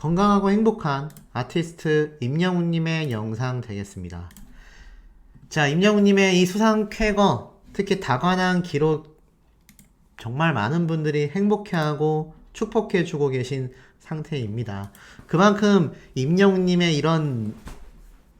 건강하고 행복한 아티스트 임영웅님의 영상 되겠습니다. 자, 임영웅님의 이 수상 쾌거, 특히 다관한 기록, 정말 많은 분들이 행복해하고 축복해주고 계신 상태입니다. 그만큼 임영웅님의 이런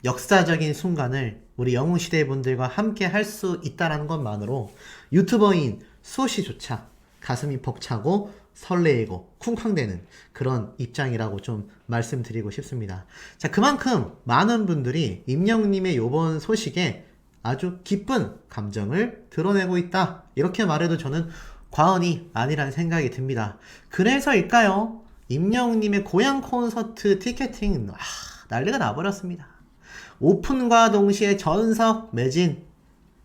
역사적인 순간을 우리 영웅시대 분들과 함께 할 수 있다는 것만으로 유튜버인 수호씨조차 가슴이 벅차고 설레이고 쿵쾅대는 그런 입장이라고 좀 말씀드리고 싶습니다. 자, 그만큼 많은 분들이 임영웅님의 요번 소식에 아주 기쁜 감정을 드러내고 있다, 이렇게 말해도 저는 과언이 아니라는 생각이 듭니다. 그래서일까요? 임영웅님의 고향 콘서트 티켓팅 난리가 나버렸습니다. 오픈과 동시에 전석 매진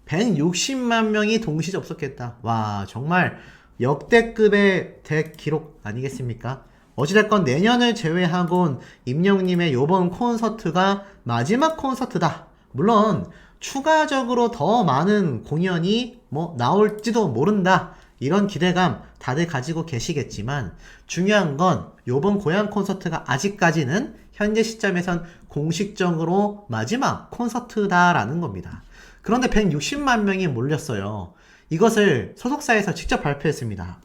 160만 명이 동시 접속했다. 와, 정말 역대급의 대기록 아니겠습니까? 어찌됐건 내년을 제외하곤 임영웅님의 요번 콘서트가 마지막 콘서트다. 물론 추가적으로 더 많은 공연이 나올지도 모른다, 이런 기대감 다들 가지고 계시겠지만, 중요한 건 요번 고향 콘서트가 아직까지는 현재 시점에선 공식적으로 마지막 콘서트다라는 겁니다. 그런데 160만 명이 몰렸어요. 이것을 소속사에서 직접 발표했습니다.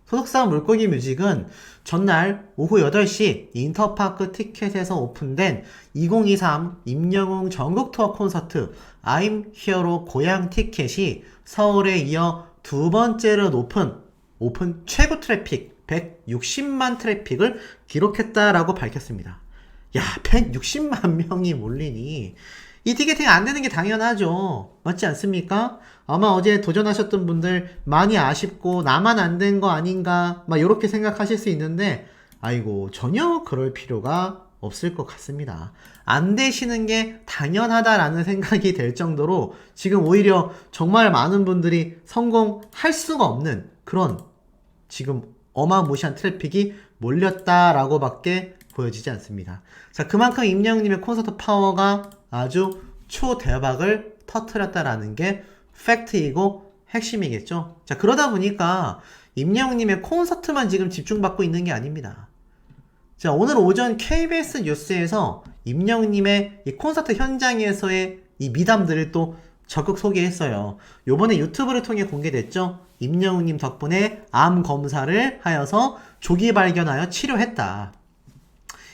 소속사 물고기 뮤직은 전날 오후 8시 인터파크 티켓에서 오픈된 2023 임영웅 전국 투어 콘서트 I'm Here로 고향 티켓이 서울에 이어 두 번째로 높은 오픈 최고 트래픽 160만 트래픽을 기록했다라고 밝혔습니다. 야, 160만 명이 몰리니 이 티켓팅 안 되는 게 당연하죠. 맞지 않습니까? 아마 어제 도전하셨던 분들 많이 아쉽고 나만 안 된 거 아닌가 이렇게 생각하실 수 있는데, 아이고, 전혀 그럴 필요가 없을 것 같습니다. 안 되시는 게 당연하다라는 생각이 될 정도로 지금 오히려 정말 많은 분들이 성공할 수가 없는 그런 지금 어마무시한 트래픽이 몰렸다라고 밖에 보여지지 않습니다. 자, 그만큼 임영웅님의 콘서트 파워가 아주 초대박을 터뜨렸다라는 게 팩트이고 핵심이겠죠. 자, 그러다 보니까 임영웅님의 콘서트만 지금 집중받고 있는 게 아닙니다. 자, 오늘 오전 KBS 뉴스에서 임영웅님의 이 콘서트 현장에서의 이 미담들을 또 적극 소개했어요. 요번에 유튜브를 통해 공개됐죠. 임영웅님 덕분에 암 검사를 하여서 조기 발견하여 치료했다.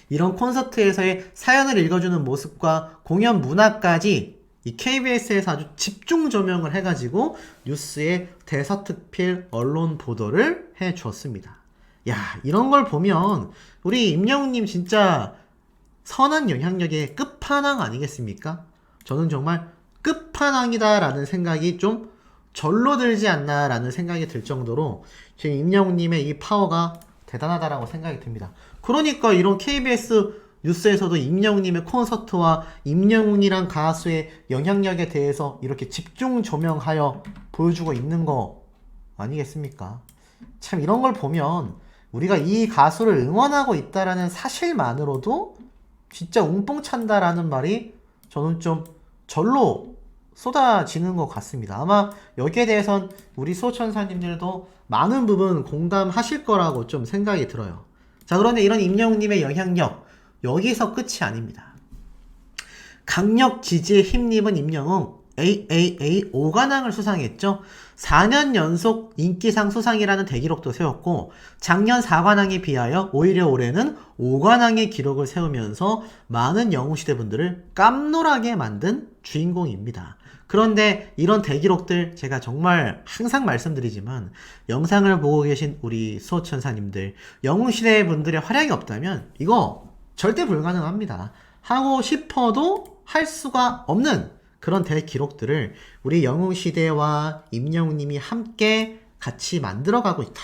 이런 콘서트에서의 사연을 읽어주는 모습과 공연 문화까지 이 KBS에서 아주 집중 조명을 해가지고 뉴스에 대서특필 언론 보도를 해주었습니다. 야, 이런 걸 보면 우리 임영웅님 진짜 선한 영향력의 끝판왕 아니겠습니까? 저는 정말 끝판왕이다라는 생각이 좀 절로 들지 않나라는 생각이 들 정도로 지금 임영웅님의 이 파워가 대단하다라고 생각이 듭니다. 그러니까 이런 KBS 뉴스에서도 임영웅님의 콘서트와 임영웅이란 가수의 영향력에 대해서 이렇게 집중 조명하여 보여주고 있는 거 아니겠습니까? 참, 이런 걸 보면 우리가 이 가수를 응원하고 있다라는 사실만으로도 진짜 웅뽕 찬다라는 말이 저는 좀 절로 쏟아지는 것 같습니다. 아마 여기에 대해선 우리 수호천사님들도 많은 부분 공감하실 거라고 좀 생각이 들어요. 자, 그런데 이런 임영웅님의 영향력 여기서 끝이 아닙니다. 강력 지지에 힘입은 임영웅 AAA 5관왕을 수상했죠. 4년 연속 인기상 수상이라는 대기록도 세웠고, 작년 4관왕에 비하여 오히려 올해는 5관왕의 기록을 세우면서 많은 영웅시대 분들을 깜놀하게 만든 주인공입니다. 그런데 이런 대기록들 제가 정말 항상 말씀드리지만, 영상을 보고 계신 우리 수호천사님들, 영웅시대 분들의 활약이 없다면 이거 절대 불가능합니다. 하고 싶어도 할 수가 없는 그런 대기록들을 우리 영웅시대와 임영웅님이 함께 같이 만들어가고 있다.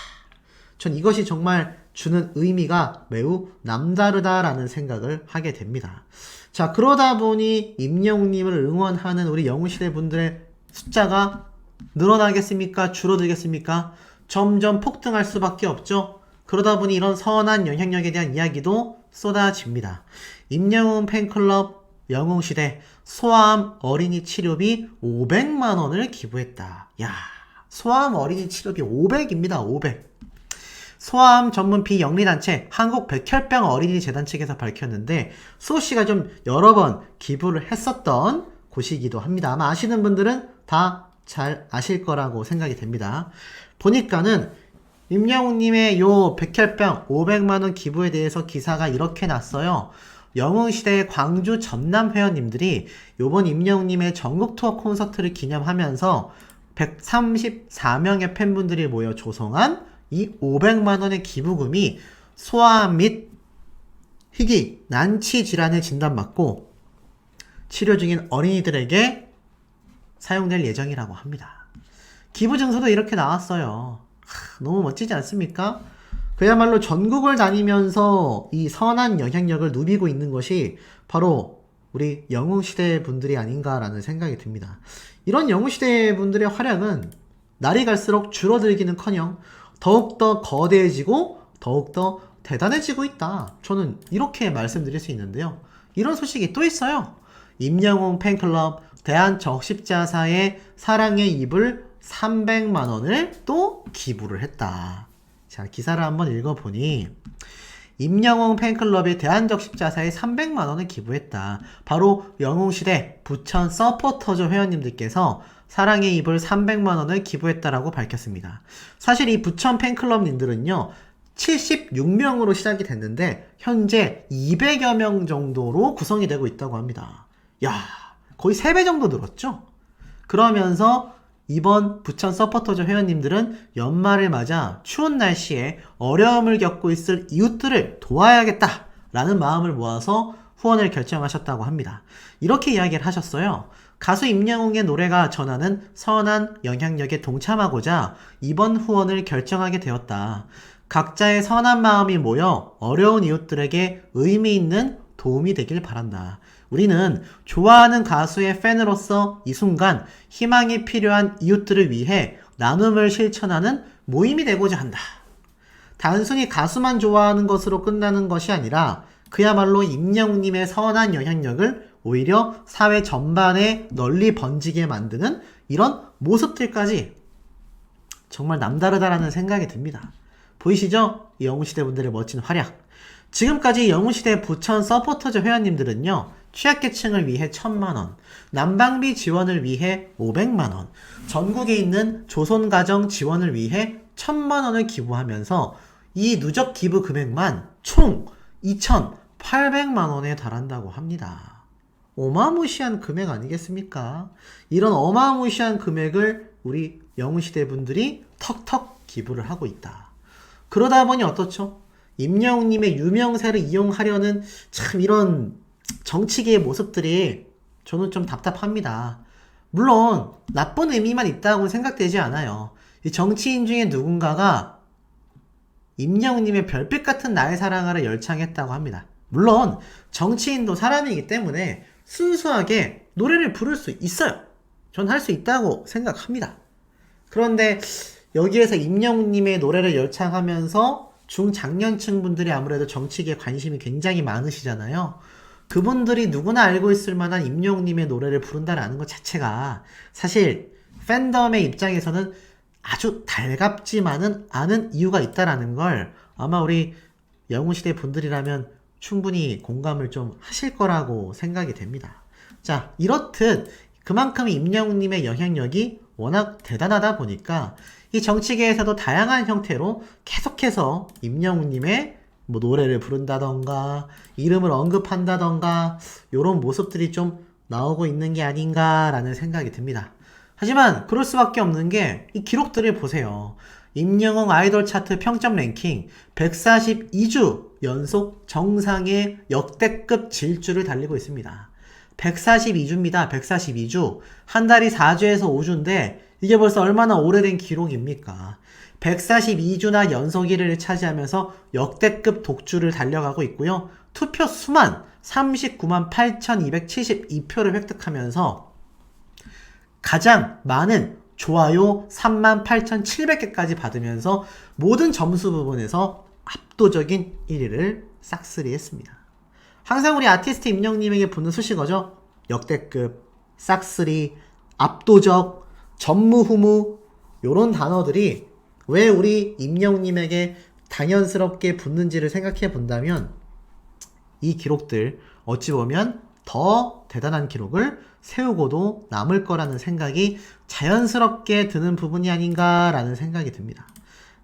전 이것이 정말 주는 의미가 매우 남다르다라는 생각을 하게 됩니다. 자, 그러다 보니 임영웅님을 응원하는 우리 영웅시대 분들의 숫자가 늘어나겠습니까? 줄어들겠습니까? 점점 폭등할 수밖에 없죠. 그러다 보니 이런 선한 영향력에 대한 이야기도 쏟아집니다. 임영웅 팬클럽 영웅시대 소아암 어린이 치료비 500만원을 기부했다. 야, 소아암 어린이 치료비 500입니다. 500. 소아암 전문 비영리단체 한국백혈병 어린이 재단 측에서 밝혔는데 수호 씨가 좀 여러 번 기부를 했었던 곳이기도 합니다. 아마 아시는 분들은 다 잘 아실 거라고 생각이 됩니다. 보니까는 임영웅님의 요 백혈병 500만원 기부에 대해서 기사가 이렇게 났어요. 영웅시대 광주 전남 회원님들이 요번 임영웅님의 전국 투어 콘서트를 기념하면서 134명의 팬분들이 모여 조성한 이 500만원의 기부금이 소아암 및 희귀, 난치 질환을 진단받고 치료 중인 어린이들에게 사용될 예정이라고 합니다. 기부 증서도 이렇게 나왔어요. 너무 멋지지 않습니까? 그야말로 전국을 다니면서 이 선한 영향력을 누비고 있는 것이 바로 우리 영웅시대 분들이 아닌가라는 생각이 듭니다. 이런 영웅시대 분들의 활약은 날이 갈수록 줄어들기는커녕 더욱더 거대해지고 더욱더 대단해지고 있다. 저는 이렇게 말씀드릴 수 있는데요. 이런 소식이 또 있어요. 임영웅 팬클럽 대한적십자사의 사랑의 이불 300만원을 또 기부를 했다. 자, 기사를 한번 읽어보니 임영웅 팬클럽이 대한적십자사에 300만원을 기부했다. 바로 영웅시대 부천 서포터즈 회원님들께서 사랑의 이불 300만원을 기부했다라고 밝혔습니다. 사실 이 부천 팬클럽님들은요 76명으로 시작이 됐는데 현재 200여 명 정도로 구성이 되고 있다고 합니다. 야, 거의 3배 정도 늘었죠? 그러면서 이번 부천 서포터즈 회원님들은 연말을 맞아 추운 날씨에 어려움을 겪고 있을 이웃들을 도와야겠다 라는 마음을 모아서 후원을 결정하셨다고 합니다. 이렇게 이야기를 하셨어요. 가수 임영웅의 노래가 전하는 선한 영향력에 동참하고자 이번 후원을 결정하게 되었다. 각자의 선한 마음이 모여 어려운 이웃들에게 의미 있는 도움이 되길 바란다. 우리는 좋아하는 가수의 팬으로서 이 순간 희망이 필요한 이웃들을 위해 나눔을 실천하는 모임이 되고자 한다. 단순히 가수만 좋아하는 것으로 끝나는 것이 아니라 그야말로 임영웅님의 선한 영향력을 오히려 사회 전반에 널리 번지게 만드는 이런 모습들까지 정말 남다르다라는 생각이 듭니다. 보이시죠? 이 영웅시대 분들의 멋진 활약. 지금까지 영웅시대 부천 서포터즈 회원님들은요 취약계층을 위해 1000만원, 난방비 지원을 위해 500만원, 전국에 있는 조선가정 지원을 위해 1000만원을 기부하면서 이 누적 기부 금액만 총 2800만원에 달한다고 합니다. 어마무시한 금액 아니겠습니까? 이런 어마무시한 금액을 우리 영웅시대 분들이 턱턱 기부를 하고 있다. 그러다 보니 어떻죠? 임영웅님의 유명세를 이용하려는 참 이런 정치계의 모습들이 저는 좀 답답합니다. 물론 나쁜 의미만 있다고 생각되지 않아요. 이 정치인 중에 누군가가 임영웅님의 별빛 같은 나의 사랑아를 열창했다고 합니다. 물론 정치인도 사람이기 때문에 순수하게 노래를 부를 수 있어요. 전 할 수 있다고 생각합니다. 그런데 여기에서 임영웅님의 노래를 열창하면서 중장년층 분들이 아무래도 정치계에 관심이 굉장히 많으시잖아요. 그분들이 누구나 알고 있을 만한 임영웅님의 노래를 부른다라는 것 자체가 사실 팬덤의 입장에서는 아주 달갑지만은 않은 이유가 있다라는 걸 아마 우리 영웅시대 분들이라면 충분히 공감을 좀 하실 거라고 생각이 됩니다. 자, 이렇듯 그만큼 임영웅님의 영향력이 워낙 대단하다 보니까 이 정치계에서도 다양한 형태로 계속해서 임영웅님의 뭐 노래를 부른다던가 이름을 언급한다던가 이런 모습들이 좀 나오고 있는 게 아닌가라는 생각이 듭니다. 하지만 그럴 수밖에 없는 게 이 기록들을 보세요. 임영웅 아이돌 차트 평점 랭킹 142주 연속 정상의 역대급 질주를 달리고 있습니다. 142주입니다. 142주. 한 달이 4주에서 5주인데 이게 벌써 얼마나 오래된 기록입니까? 142주나 연속 1위를 차지하면서 역대급 독주를 달려가고 있고요. 투표 수만 39만 8,272표를 획득하면서 가장 많은 좋아요 3만 8,700개까지 받으면서 모든 점수 부분에서 압도적인 1위를 싹쓸이했습니다. 항상 우리 아티스트 임영웅님에게 붙는 수식어죠. 역대급, 싹쓸이, 압도적, 전무후무 요런 단어들이 왜 우리 임영웅님에게 당연스럽게 붙는지를 생각해 본다면 이 기록들 어찌 보면 더 대단한 기록을 세우고도 남을 거라는 생각이 자연스럽게 드는 부분이 아닌가라는 생각이 듭니다.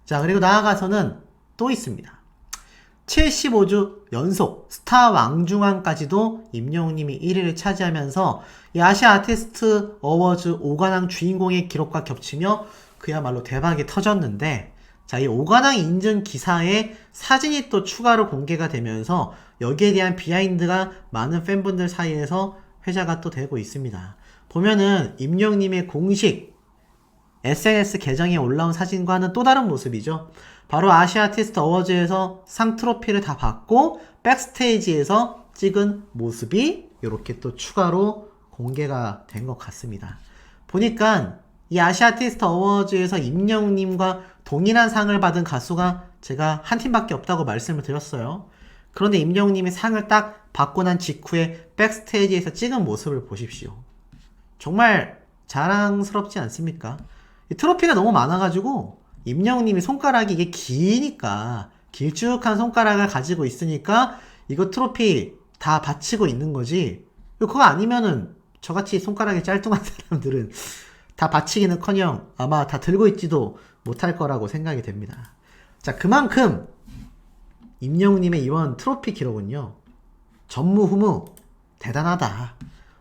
자, 그리고 나아가서는 또 있습니다. 75주 연속 스타 왕중왕까지도 임영웅님이 1위를 차지하면서 이 아시아 아티스트 어워즈 5관왕 주인공의 기록과 겹치며 그야말로 대박이 터졌는데, 자, 이 5관왕 인증 기사에 사진이 또 추가로 공개가 되면서 여기에 대한 비하인드가 많은 팬분들 사이에서 회자가 또 되고 있습니다. 보면은 임영웅님의 공식 SNS 계정에 올라온 사진과는 또 다른 모습이죠. 바로 아시아 아티스트 어워즈에서 상 트로피를 다 받고 백스테이지에서 찍은 모습이 이렇게 또 추가로 공개가 된 것 같습니다. 보니까 이 아시아 아티스트 어워즈에서 임영웅님과 동일한 상을 받은 가수가 제가 한 팀밖에 없다고 말씀을 드렸어요. 그런데 임영웅님이 상을 딱 받고 난 직후에 백스테이지에서 찍은 모습을 보십시오. 정말 자랑스럽지 않습니까? 이 트로피가 너무 많아가지고 임영웅님이 손가락이 이게 기니까, 길쭉한 손가락을 가지고 있으니까 이거 트로피 다 받치고 있는 거지, 그거 아니면은 저같이 손가락이 짤뚱한 사람들은 다 받치기는커녕 아마 다 들고 있지도 못할 거라고 생각이 됩니다. 자, 그만큼 임영웅님의 이번 트로피 기록은요, 전무후무 대단하다,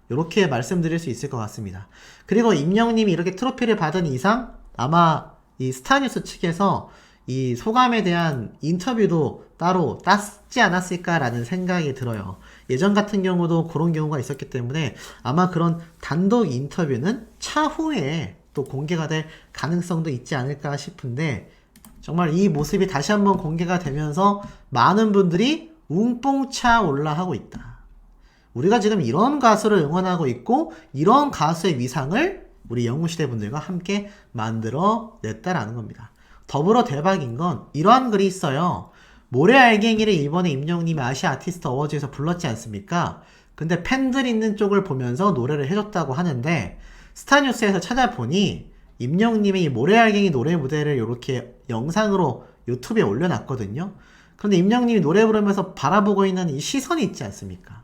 이렇게 말씀드릴 수 있을 것 같습니다. 그리고 임영웅님이 이렇게 트로피를 받은 이상 아마 이 스타뉴스 측에서 이 소감에 대한 인터뷰도 따로 땄지 않았을까라는 생각이 들어요. 예전 같은 경우도 그런 경우가 있었기 때문에 아마 그런 단독 인터뷰는 차후에 또 공개가 될 가능성도 있지 않을까 싶은데, 정말 이 모습이 다시 한번 공개가 되면서 많은 분들이 웅뽕차 올라하고 있다. 우리가 지금 이런 가수를 응원하고 있고 이런 가수의 위상을 우리 영웅시대 분들과 함께 만들어 냈다라는 겁니다. 더불어 대박인 건 이러한 글이 있어요. 모래알갱이를 이번에 임영웅님이 아시아 아티스트 어워즈에서 불렀지 않습니까? 근데 팬들 있는 쪽을 보면서 노래를 해줬다고 하는데, 스타뉴스에서 찾아보니 임영웅님이 이 모래알갱이 노래 무대를 이렇게 영상으로 유튜브에 올려놨거든요. 그런데 임영웅님이 노래 부르면서 바라보고 있는 이 시선이 있지 않습니까?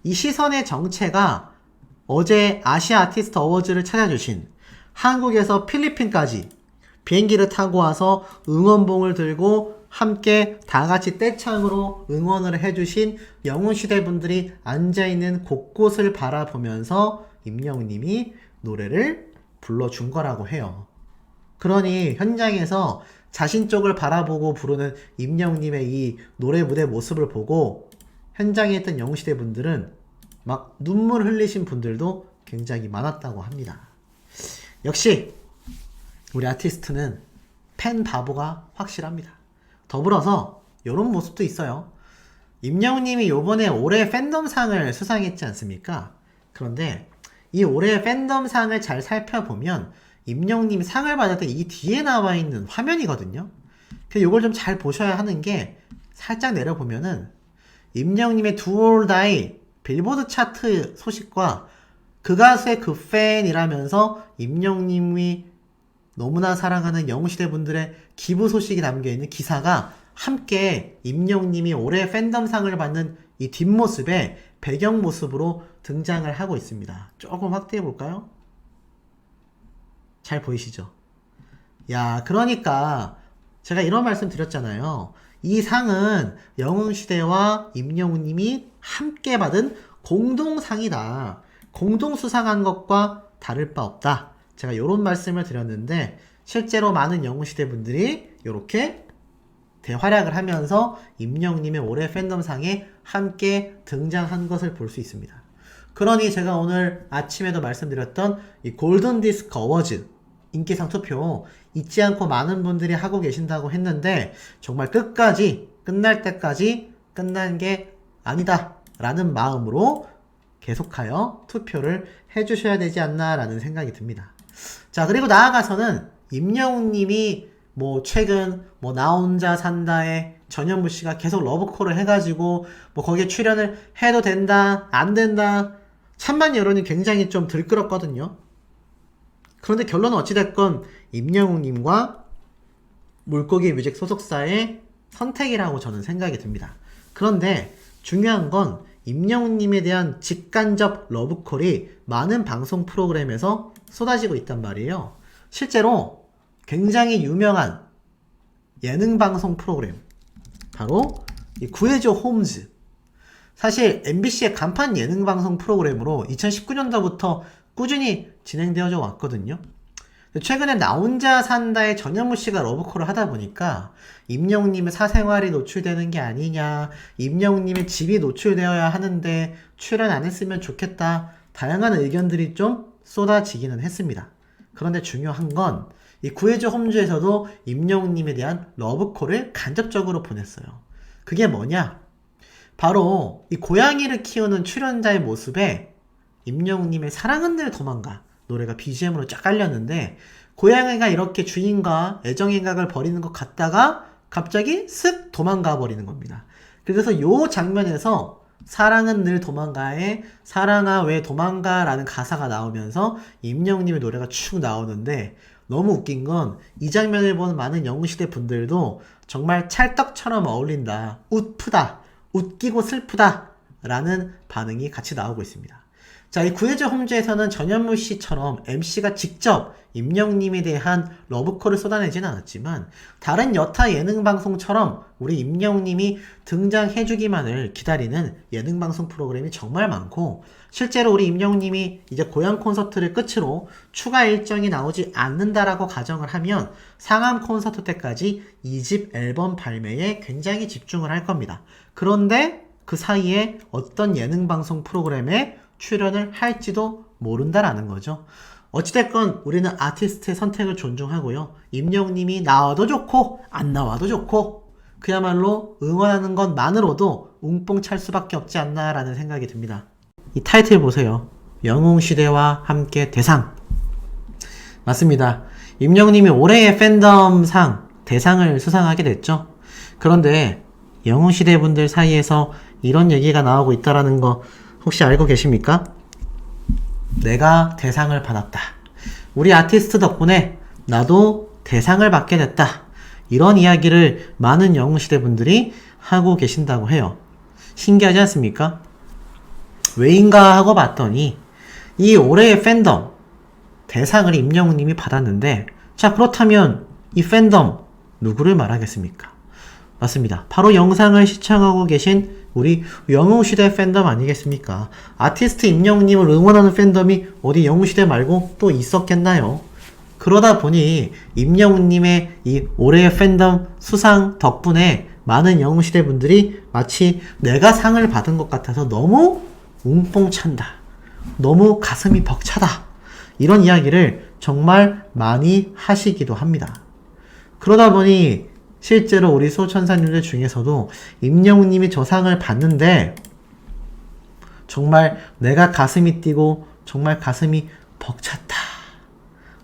이 시선의 정체가 어제 아시아 아티스트 어워즈를 찾아주신, 한국에서 필리핀까지 비행기를 타고 와서 응원봉을 들고 함께 다같이 떼창으로 응원을 해주신 영웅시대 분들이 앉아있는 곳곳을 바라보면서 임영웅님이 노래를 불러준 거라고 해요. 그러니 현장에서 자신 쪽을 바라보고 부르는 임영웅님의 이 노래 무대 모습을 보고 현장에 있던 영웅시대 분들은 막 눈물 흘리신 분들도 굉장히 많았다고 합니다. 역시 우리 아티스트는 팬 바보가 확실합니다. 더불어서 이런 모습도 있어요. 임영웅님이 요번에 올해 팬덤상을 수상했지 않습니까? 그런데 이 올해 팬덤상을 잘 살펴보면 임영웅님이 상을 받았던 이 뒤에 나와 있는 화면이거든요. 그래서 이걸 좀 잘 보셔야 하는 게, 살짝 내려보면은 임영웅님의 Do or Die 빌보드 차트 소식과 그 가수의 그 팬이라면서 임영웅님이 너무나 사랑하는 영웅시대 분들의 기부 소식이 담겨있는 기사가 함께 임영웅님이 올해 팬덤상을 받는 이 뒷모습에 배경 모습으로 등장을 하고 있습니다. 조금 확대해 볼까요? 잘 보이시죠? 야, 그러니까 제가 이런 말씀 드렸잖아요. 이 상은 영웅시대와 임영웅님이 함께 받은 공동상이다. 공동 수상한 것과 다를 바 없다. 제가 이런 말씀을 드렸는데, 실제로 많은 영웅시대 분들이 이렇게 대활약을 하면서 임영웅님의 올해 팬덤상에 함께 등장한 것을 볼 수 있습니다. 그러니 제가 오늘 아침에도 말씀드렸던 이 골든디스크 어워즈 인기상 투표 잊지 않고 많은 분들이 하고 계신다고 했는데, 정말 끝까지, 끝날 때까지 끝난 게 아니다 라는 마음으로 계속하여 투표를 해주셔야 되지 않나 라는 생각이 듭니다. 자, 그리고 나아가서는 임영웅님이 최근 나 혼자 산다에 전현무 씨가 계속 러브콜을 해가지고 거기에 출연을 해도 된다 안 된다 찬반 여론이 굉장히 좀 들끓었거든요. 그런데 결론은 어찌됐건 임영웅님과 물고기 뮤직 소속사의 선택이라고 저는 생각이 듭니다. 그런데 중요한 건 임영웅님에 대한 직간접 러브콜이 많은 방송 프로그램에서 쏟아지고 있단 말이에요. 실제로 굉장히 유명한 예능 방송 프로그램, 바로 이 구해줘 홈즈. 사실 MBC의 간판 예능 방송 프로그램으로 2019년도부터 꾸준히 진행되어져 왔거든요. 최근에 나 혼자 산다에 전현무 씨가 러브콜을 하다 보니까 임영웅님의 사생활이 노출되는 게 아니냐, 임영웅님의 집이 노출되어야 하는데 출연 안 했으면 좋겠다, 다양한 의견들이 좀 쏟아지기는 했습니다. 그런데 중요한 건 이 구해줘 홈즈에서도 임영웅님에 대한 러브콜을 간접적으로 보냈어요. 그게 뭐냐? 바로 이 고양이를 키우는 출연자의 모습에 임영웅님의 사랑은 늘 도망가 노래가 BGM으로 쫙 깔렸는데, 고양이가 이렇게 주인과 애정행각을 벌이는 것 같다가 갑자기 쓱 도망가 버리는 겁니다. 그래서 요 장면에서 사랑은 늘 도망가에 사랑아 왜 도망가 라는 가사가 나오면서 임영웅님의 노래가 축 나오는데, 너무 웃긴 건 이 장면을 본 많은 영웅시대 분들도 정말 찰떡처럼 어울린다, 웃프다, 웃기고 슬프다 라는 반응이 같이 나오고 있습니다. 자, 이 구해줘 홈즈에서는 전현무 씨처럼 MC가 직접 임영웅님에 대한 러브콜을 쏟아내진 않았지만, 다른 여타 예능 방송처럼 우리 임영웅님이 등장해주기만을 기다리는 예능 방송 프로그램이 정말 많고, 실제로 우리 임영웅님이 이제 고향 콘서트를 끝으로 추가 일정이 나오지 않는다라고 가정을 하면 상암 콘서트 때까지 2집 앨범 발매에 굉장히 집중을 할 겁니다. 그런데 그 사이에 어떤 예능 방송 프로그램에 출연을 할지도 모른다라는 거죠. 어찌됐건 우리는 아티스트의 선택을 존중하고요. 임영웅님이 나와도 좋고 안 나와도 좋고 그야말로 응원하는 것만으로도 웅뽕 찰 수밖에 없지 않나라는 생각이 듭니다. 이 타이틀 보세요. 영웅시대와 함께 대상. 맞습니다. 임영웅님이 올해의 팬덤상 대상을 수상하게 됐죠. 그런데 영웅시대 분들 사이에서 이런 얘기가 나오고 있다라는 거 혹시 알고 계십니까? 내가 대상을 받았다. 우리 아티스트 덕분에 나도 대상을 받게 됐다. 이런 이야기를 많은 영웅시대 분들이 하고 계신다고 해요. 신기하지 않습니까? 왜인가 하고 봤더니 이 올해의 팬덤 대상을 임영웅님이 받았는데, 자, 그렇다면 이 팬덤 누구를 말하겠습니까? 맞습니다. 바로 영상을 시청하고 계신 우리 영웅시대 팬덤 아니겠습니까? 아티스트 임영웅님을 응원하는 팬덤이 어디 영웅시대 말고 또 있었겠나요? 그러다 보니 임영웅님의 이 올해의 팬덤 수상 덕분에 많은 영웅시대 분들이 마치 내가 상을 받은 것 같아서 너무 웅뽕 찬다, 너무 가슴이 벅차다, 이런 이야기를 정말 많이 하시기도 합니다. 그러다 보니 실제로 우리 소천사님들 중에서도 임영웅님이 저 상을 받는데 정말 내가 가슴이 뛰고 정말 가슴이 벅찼다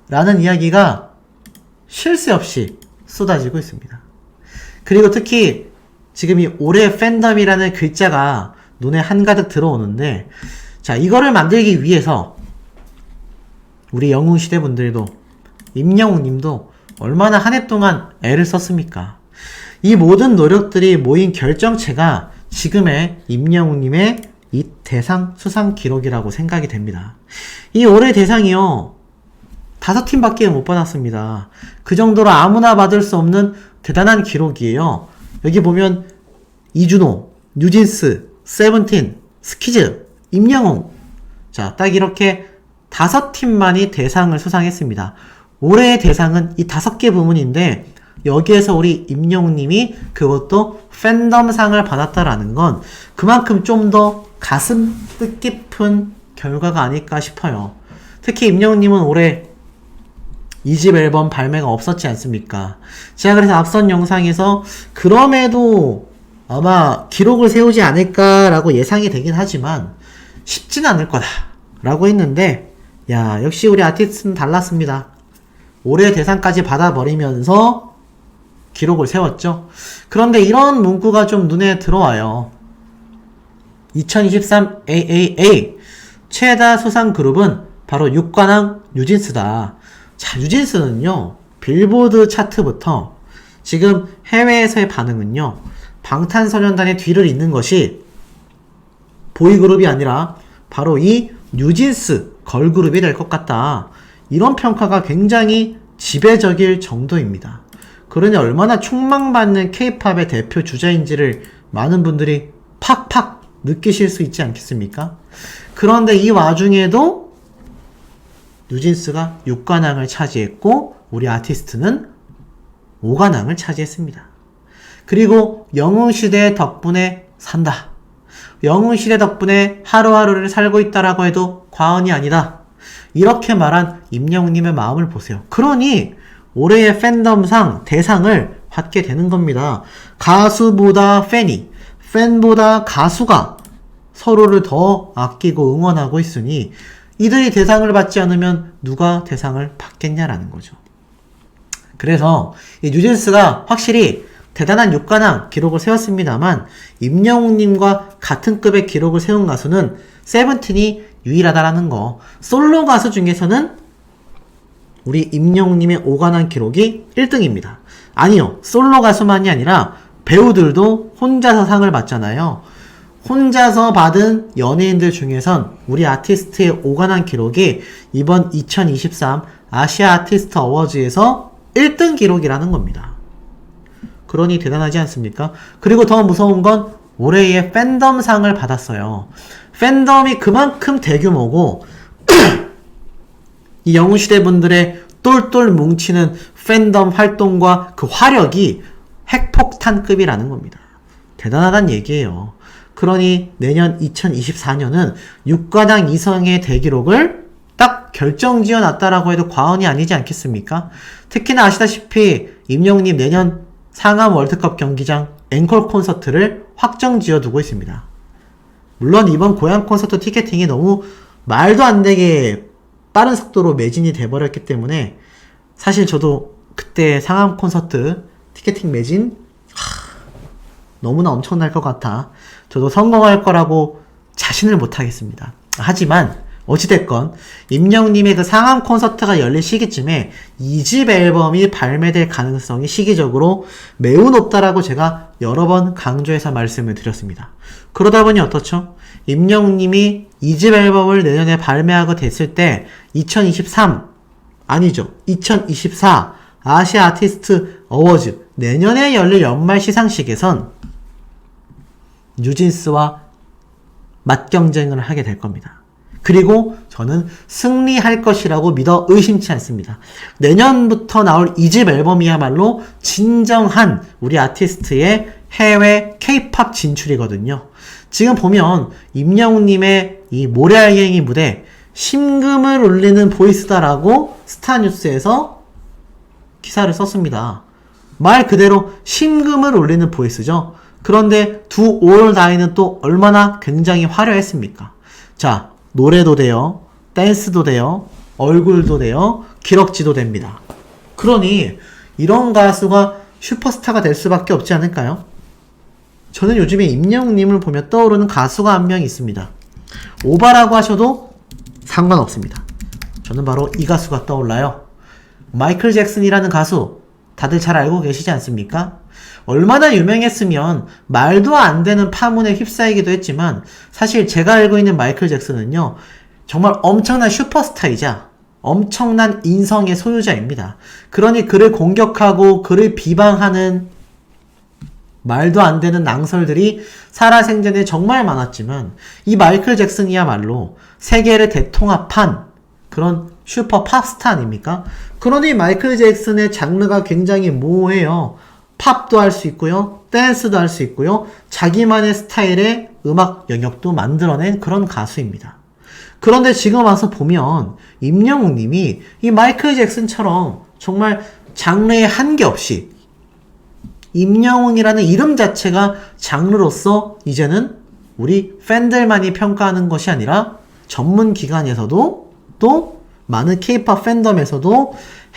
라는 이야기가 쉴 새 없이 쏟아지고 있습니다. 그리고 특히 지금 이 올해 팬덤이라는 글자가 눈에 한가득 들어오는데, 자, 이거를 만들기 위해서 우리 영웅시대 분들도 임영웅님도 얼마나 한 해 동안 애를 썼습니까? 이 모든 노력들이 모인 결정체가 지금의 임영웅님의 이 대상 수상 기록이라고 생각이 됩니다. 이 올해 대상이요, 5팀밖에 못 받았습니다. 그 정도로 아무나 받을 수 없는 대단한 기록이에요. 여기 보면 이준호, 뉴진스, 세븐틴, 스키즈, 임영웅, 자, 딱 이렇게 5팀만이 대상을 수상했습니다. 올해의 대상은 이 5개 부문인데 여기에서 우리 임영웅님이 그것도 팬덤상을 받았다라는 건 그만큼 좀 더 가슴 뜻깊은 결과가 아닐까 싶어요. 특히 임영웅님은 올해 2집 앨범 발매가 없었지 않습니까? 제가 그래서 앞선 영상에서 그럼에도 아마 기록을 세우지 않을까라고 예상이 되긴 하지만 쉽진 않을 거다 라고 했는데, 야, 역시 우리 아티스트는 달랐습니다. 올해 대상까지 받아버리면서 기록을 세웠죠. 그런데 이런 문구가 좀 눈에 들어와요. 2023 AAA 최다 수상 그룹은 바로 육관왕 뉴진스다. 자, 뉴진스는요, 빌보드 차트부터 지금 해외에서의 반응은요, 방탄소년단의 뒤를 잇는 것이 보이그룹이 아니라 바로 이 뉴진스 걸그룹이 될 것 같다. 이런 평가가 굉장히 지배적일 정도입니다. 그러니 얼마나 촉망받는 K-팝의 대표 주자인지를 많은 분들이 팍팍 느끼실 수 있지 않겠습니까? 그런데 이 와중에도 뉴진스가 6관왕을 차지했고 우리 아티스트는 5관왕을 차지했습니다. 그리고 영웅시대 덕분에 산다. 영웅시대 덕분에 하루하루를 살고 있다라고 해도 과언이 아니다. 이렇게 말한 임영웅님의 마음을 보세요. 그러니 올해의 팬덤상 대상을 받게 되는 겁니다. 가수보다 팬이, 팬보다 가수가 서로를 더 아끼고 응원하고 있으니 이들이 대상을 받지 않으면 누가 대상을 받겠냐라는 거죠. 그래서 이 뉴진스가 확실히 대단한 6관왕 기록을 세웠습니다만 임영웅님과 같은 급의 기록을 세운 가수는 세븐틴이 유일하다라는 거. 솔로 가수 중에서는 우리 임영웅님의 5관왕 기록이 1등입니다. 아니요, 솔로 가수만이 아니라 배우들도 혼자서 상을 받잖아요. 혼자서 받은 연예인들 중에선 우리 아티스트의 5관왕 기록이 이번 2023 아시아 아티스트 어워즈에서 1등 기록이라는 겁니다. 그러니 대단하지 않습니까? 그리고 더 무서운 건 올해의 팬덤상을 받았어요. 팬덤이 그만큼 대규모고 이 영웅시대 분들의 똘똘 뭉치는 팬덤 활동과 그 화력이 핵폭탄급이라는 겁니다. 대단하다는 얘기예요. 그러니 내년 2024년은 6관왕 이상의 대기록을 딱 결정지어 놨다라고 해도 과언이 아니지 않겠습니까? 특히나 아시다시피 임영웅님 내년 상암 월드컵 경기장 앵콜 콘서트를 확정지어 두고 있습니다. 물론 이번 고향 콘서트 티켓팅이 너무 말도 안 되게 빠른 속도로 매진이 돼버렸기 때문에 사실 저도 그때 상암 콘서트 티켓팅 매진 너무나 엄청날 것 같아 저도 성공할 거라고 자신을 못하겠습니다. 하지만 어찌됐건 임영웅님의 그 상암 콘서트가 열릴 시기쯤에 2집 앨범이 발매될 가능성이 시기적으로 매우 높다라고 제가 여러 번 강조해서 말씀을 드렸습니다. 그러다 보니 어떻죠? 임영웅님이 2집 앨범을 내년에 발매하게 됐을 때 2023 아니죠, 2024 아시아 아티스트 어워즈 내년에 열릴 연말 시상식에선 뉴진스와 맞경쟁을 하게 될 겁니다. 그리고 저는 승리할 것이라고 믿어 의심치 않습니다. 내년부터 나올 2집 앨범이야말로 진정한 우리 아티스트의 해외 K-팝 진출이거든요. 지금 보면 임영웅님의 이 모래알갱이 무대 심금을 울리는 보이스다라고 스타뉴스에서 기사를 썼습니다. 말 그대로 심금을 울리는 보이스죠. 그런데 두 올다이는 또 얼마나 굉장히 화려했습니까? 자, 노래도 돼요, 댄스도 돼요, 얼굴도 돼요, 기럭지도 됩니다. 그러니 이런 가수가 슈퍼스타가 될 수밖에 없지 않을까요? 저는 요즘에 임영웅님을 보며 떠오르는 가수가 한 명 있습니다. 오바라고 하셔도 상관없습니다. 저는 바로 이 가수가 떠올라요. 마이클 잭슨이라는 가수 다들 잘 알고 계시지 않습니까? 얼마나 유명했으면 말도 안 되는 파문에 휩싸이기도 했지만 사실 제가 알고 있는 마이클 잭슨은요 정말 엄청난 슈퍼스타이자 엄청난 인성의 소유자입니다. 그러니 그를 공격하고 그를 비방하는 말도 안 되는 낭설들이 살아생전에 정말 많았지만 이 마이클 잭슨이야말로 세계를 대통합한 그런 슈퍼 팝스타 아닙니까? 그러니 마이클 잭슨의 장르가 굉장히 모호해요. 팝도 할 수 있고요, 댄스도 할 수 있고요, 자기만의 스타일의 음악 영역도 만들어낸 그런 가수입니다. 그런데 지금 와서 보면 임영웅님이 이 마이클 잭슨처럼 정말 장르에 한계 없이 임영웅이라는 이름 자체가 장르로서 이제는 우리 팬들만이 평가하는 것이 아니라 전문 기관에서도 또 많은 K-팝 팬덤에서도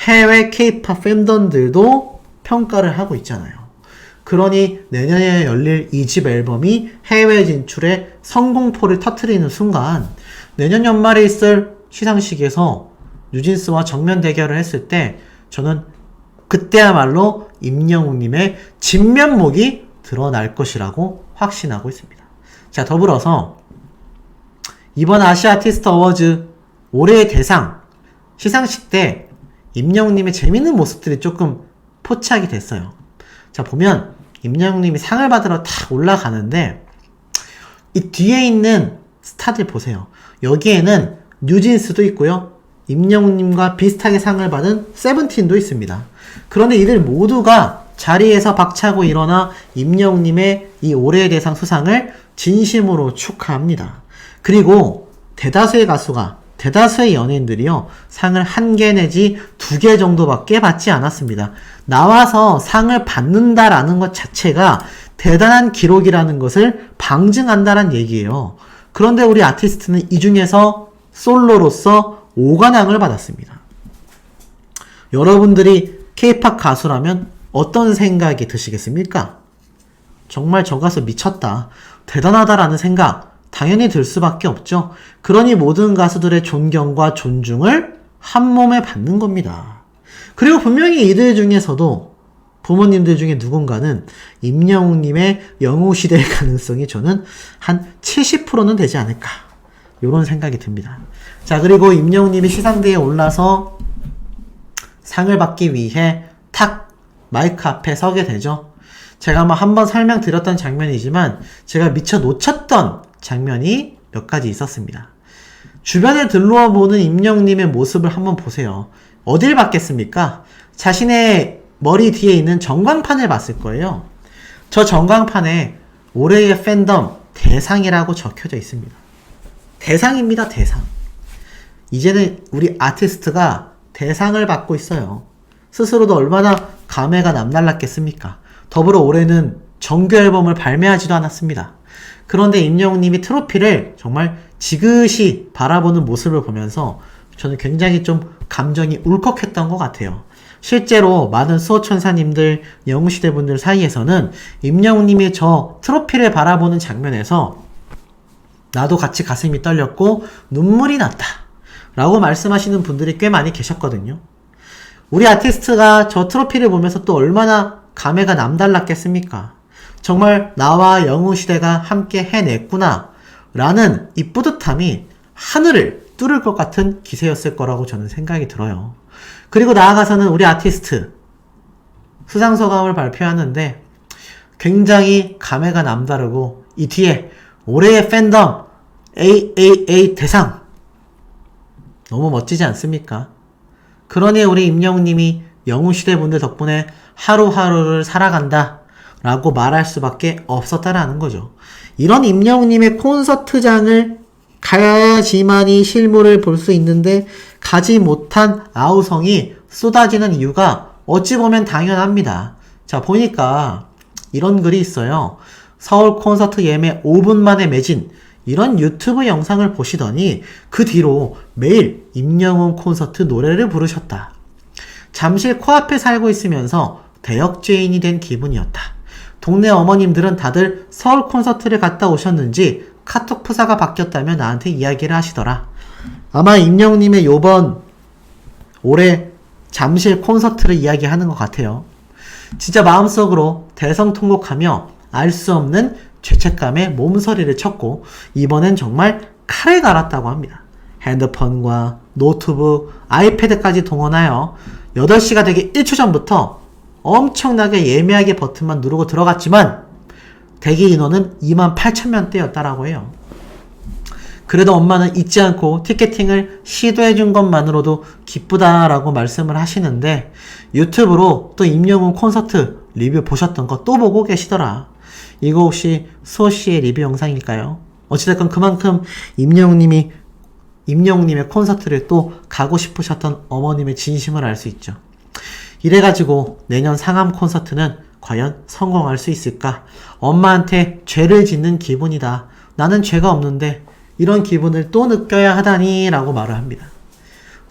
해외 K-팝 팬덤들도 평가를 하고 있잖아요. 그러니 내년에 열릴 2집 앨범이 해외 진출에 성공포를 터뜨리는 순간 내년 연말에 있을 시상식에서 뉴진스와 정면 대결을 했을 때 저는 그때야말로 임영웅님의 진면목이 드러날 것이라고 확신하고 있습니다. 자, 더불어서 이번 아시아 아티스트 어워즈 올해의 대상 시상식 때 임영웅님의 재밌는 모습들이 조금 포착이 됐어요. 자, 보면 임영웅님이 상을 받으러 탁 올라가는데 이 뒤에 있는 스타들 보세요. 여기에는 뉴진스도 있고요. 임영웅님과 비슷하게 상을 받은 세븐틴도 있습니다. 그런데 이들 모두가 자리에서 박차고 일어나 임영웅님의 이 올해의 대상 수상을 진심으로 축하합니다. 그리고 대다수의 가수가, 대다수의 연예인들이요, 상을 1개 내지 2개 정도밖에 받지 않았습니다. 나와서 상을 받는다라는 것 자체가 대단한 기록이라는 것을 방증한다는 얘기예요. 그런데 우리 아티스트는 이 중에서 솔로로서 5관왕을 받았습니다. 여러분들이 K-팝 가수라면 어떤 생각이 드시겠습니까? 정말 저 가수 미쳤다, 대단하다라는 생각 당연히 들 수밖에 없죠. 그러니 모든 가수들의 존경과 존중을 한 몸에 받는 겁니다. 그리고 분명히 이들 중에서도 부모님들 중에 누군가는 임영웅님의 영웅시대의 가능성이 저는 한 70%는 되지 않을까, 이런 생각이 듭니다. 자, 그리고 임영웅님이 시상대에 올라서 상을 받기 위해 탁 마이크 앞에 서게 되죠. 제가 한번 설명드렸던 장면이지만 제가 미처 놓쳤던 장면이 몇 가지 있었습니다. 주변을 둘러보는 임영웅님의 모습을 한번 보세요. 어딜 봤겠습니까? 자신의 머리 뒤에 있는 전광판을 봤을 거예요. 저 전광판에 올해의 팬덤 대상이라고 적혀져 있습니다. 대상입니다, 대상. 이제는 우리 아티스트가 대상을 받고 있어요. 스스로도 얼마나 감회가 남달랐겠습니까? 더불어 올해는 정규 앨범을 발매하지도 않았습니다. 그런데 임영웅님이 트로피를 정말 지그시 바라보는 모습을 보면서 저는 굉장히 좀 감정이 울컥했던 것 같아요. 실제로 많은 수호천사님들, 영웅시대분들 사이에서는 임영웅님이 저 트로피를 바라보는 장면에서 나도 같이 가슴이 떨렸고 눈물이 났다 라고 말씀하시는 분들이 꽤 많이 계셨거든요. 우리 아티스트가 저 트로피를 보면서 또 얼마나 감회가 남달랐겠습니까? 정말 나와 영웅시대가 함께 해냈구나 라는 이 뿌듯함이 하늘을 뚫을 것 같은 기세였을 거라고 저는 생각이 들어요. 그리고 나아가서는 우리 아티스트 수상소감을 발표하는데 굉장히 감회가 남다르고 이 뒤에 올해의 팬덤 AAA 대상 너무 멋지지 않습니까? 그러니 우리 임영웅님이 영웅시대분들 덕분에 하루하루를 살아간다 라고 말할 수밖에 없었다라는 거죠. 이런 임영웅님의 콘서트장을 가야지만이 실물을 볼 수 있는데 가지 못한 아우성이 쏟아지는 이유가 어찌 보면 당연합니다. 자, 보니까 이런 글이 있어요. 서울 콘서트 예매 5분 만에 매진, 이런 유튜브 영상을 보시더니 그 뒤로 매일 임영웅 콘서트 노래를 부르셨다. 잠실 코앞에 살고 있으면서 대역죄인이 된 기분이었다. 동네 어머님들은 다들 서울 콘서트를 갔다 오셨는지 카톡 프사가 바뀌었다며 나한테 이야기를 하시더라. 아마 임영웅님의 요번 올해 잠실 콘서트를 이야기하는 것 같아요. 진짜 마음속으로 대성통곡하며 알 수 없는 죄책감에 몸서리를 쳤고 이번엔 정말 칼을 갈았다고 합니다. 핸드폰과 노트북, 아이패드까지 동원하여 8시가 되기 1초 전부터 엄청나게 예매하기 버튼만 누르고 들어갔지만 대기 인원은 28,000명대였다라고 해요. 그래도 엄마는 잊지 않고 티켓팅을 시도해준 것만으로도 기쁘다라고 말씀을 하시는데 유튜브로 또 임영웅 콘서트 리뷰 보셨던 거 또 보고 계시더라. 이거 혹시 수호씨의 리뷰 영상일까요? 어찌됐건 그만큼 임영웅님의 콘서트를 또 가고 싶으셨던 어머님의 진심을 알 수 있죠. 이래가지고 내년 상암 콘서트는 과연 성공할 수 있을까? 엄마한테 죄를 짓는 기분이다. 나는 죄가 없는데 이런 기분을 또 느껴야 하다니 라고 말을 합니다.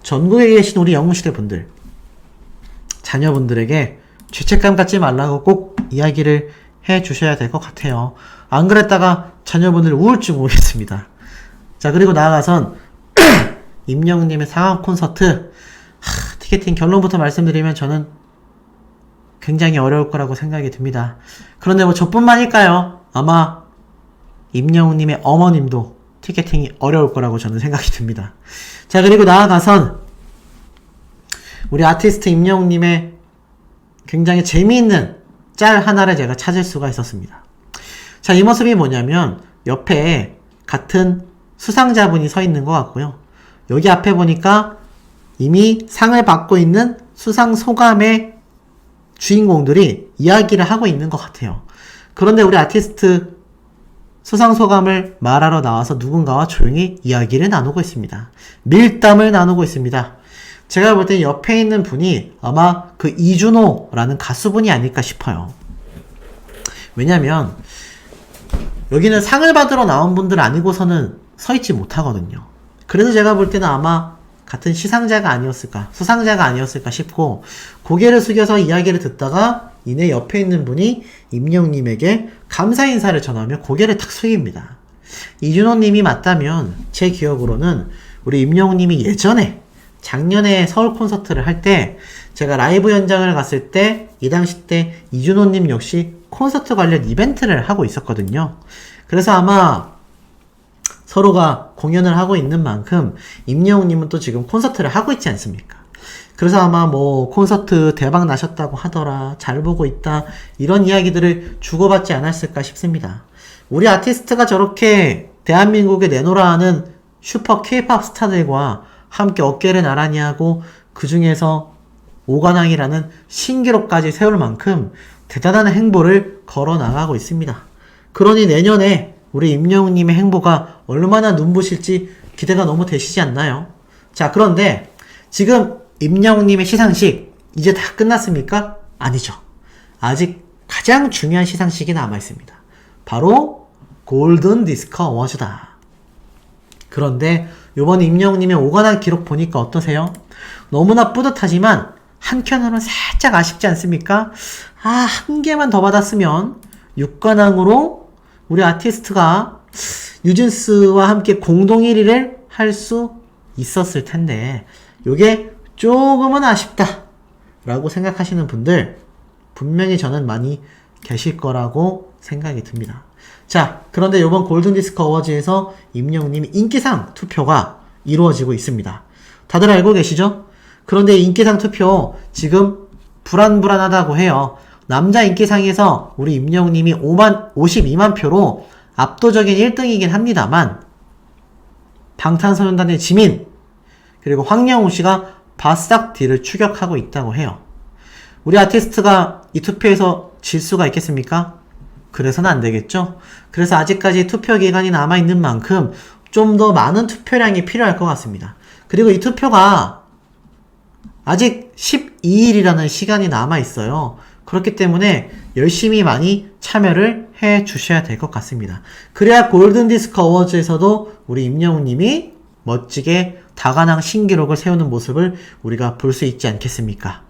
전국에 계신 우리 영웅시대 분들, 자녀분들에게 죄책감 갖지 말라고 꼭 이야기를 해 주셔야 될 것 같아요. 안 그랬다가 자녀분들 우울증 오겠습니다. 자, 그리고 나아가선 임영웅님의 상암 콘서트 티켓팅 결론부터 말씀드리면 저는 굉장히 어려울 거라고 생각이 듭니다. 그런데 뭐 저뿐만일까요? 아마 임영웅님의 어머님도 티켓팅이 어려울 거라고 저는 생각이 듭니다. 자, 그리고 나아가선 우리 아티스트 임영웅님의 굉장히 재미있는 짤 하나를 제가 찾을 수가 있었습니다. 자, 이 모습이 뭐냐면 옆에 같은 수상자분이 서 있는 것 같고요. 여기 앞에 보니까 이미 상을 받고 있는 수상 소감의 주인공들이 이야기를 하고 있는 것 같아요. 그런데 우리 아티스트 수상 소감을 말하러 나와서 누군가와 조용히 이야기를 나누고 있습니다. 밀담을 나누고 있습니다. 제가 볼 때 옆에 있는 분이 아마 그 이준호라는 가수분이 아닐까 싶어요. 왜냐면 여기는 상을 받으러 나온 분들 아니고서는 서 있지 못하거든요. 그래서 제가 볼 때는 아마 같은 시상자가 아니었을까, 수상자가 아니었을까 싶고, 고개를 숙여서 이야기를 듣다가 이내 옆에 있는 분이 임영웅님에게 감사 인사를 전하며 고개를 탁 숙입니다. 이준호님이 맞다면 제 기억으로는 우리 임영웅님이 예전에 작년에 서울 콘서트를 할 때 제가 라이브 현장을 갔을 때 이 당시 때 이준호님 역시 콘서트 관련 이벤트를 하고 있었거든요. 그래서 아마 서로가 공연을 하고 있는 만큼 임영웅님은 또 지금 콘서트를 하고 있지 않습니까? 그래서 아마 뭐 콘서트 대박 나셨다고 하더라, 잘 보고 있다, 이런 이야기들을 주고받지 않았을까 싶습니다. 우리 아티스트가 저렇게 대한민국에 내놓으라 하는 슈퍼 K-POP 스타들과 함께 어깨를 나란히 하고 그 중에서 5관왕이라는 신기록까지 세울 만큼 대단한 행보를 걸어 나가고 있습니다. 그러니 내년에 우리 임영웅님의 행보가 얼마나 눈부실지 기대가 너무 되시지 않나요? 자, 그런데 지금 임영웅님의 시상식 이제 다 끝났습니까? 아니죠. 아직 가장 중요한 시상식이 남아있습니다. 바로 골든 디스크 어워즈다. 그런데 이번 임영웅님의 5관왕 기록 보니까 어떠세요? 너무나 뿌듯하지만 한켠으로는 살짝 아쉽지 않습니까? 아, 한 개만 더 받았으면 6관왕으로 우리 아티스트가 뉴진스와 함께 공동 1위를 할 수 있었을 텐데 요게 조금은 아쉽다 라고 생각하시는 분들 분명히 저는 많이 계실 거라고 생각이 듭니다. 자, 그런데 이번 골든디스크 어워즈에서 임영웅님이 인기상 투표가 이루어지고 있습니다. 다들 알고 계시죠? 그런데 인기상 투표 지금 불안불안하다고 해요. 남자 인기상에서 우리 임영웅님이 52만 표로 압도적인 1등이긴 합니다만 방탄소년단의 지민 그리고 황영우씨가 바싹 뒤를 추격하고 있다고 해요. 우리 아티스트가 이 투표에서 질 수가 있겠습니까? 그래서는 안 되겠죠? 그래서 아직까지 투표 기간이 남아있는 만큼 좀 더 많은 투표량이 필요할 것 같습니다. 그리고 이 투표가 아직 12일이라는 시간이 남아있어요. 그렇기 때문에 열심히 많이 참여를 해 주셔야 될 것 같습니다. 그래야 골든디스크 어워즈에서도 우리 임영웅님이 멋지게 다관왕 신기록을 세우는 모습을 우리가 볼 수 있지 않겠습니까?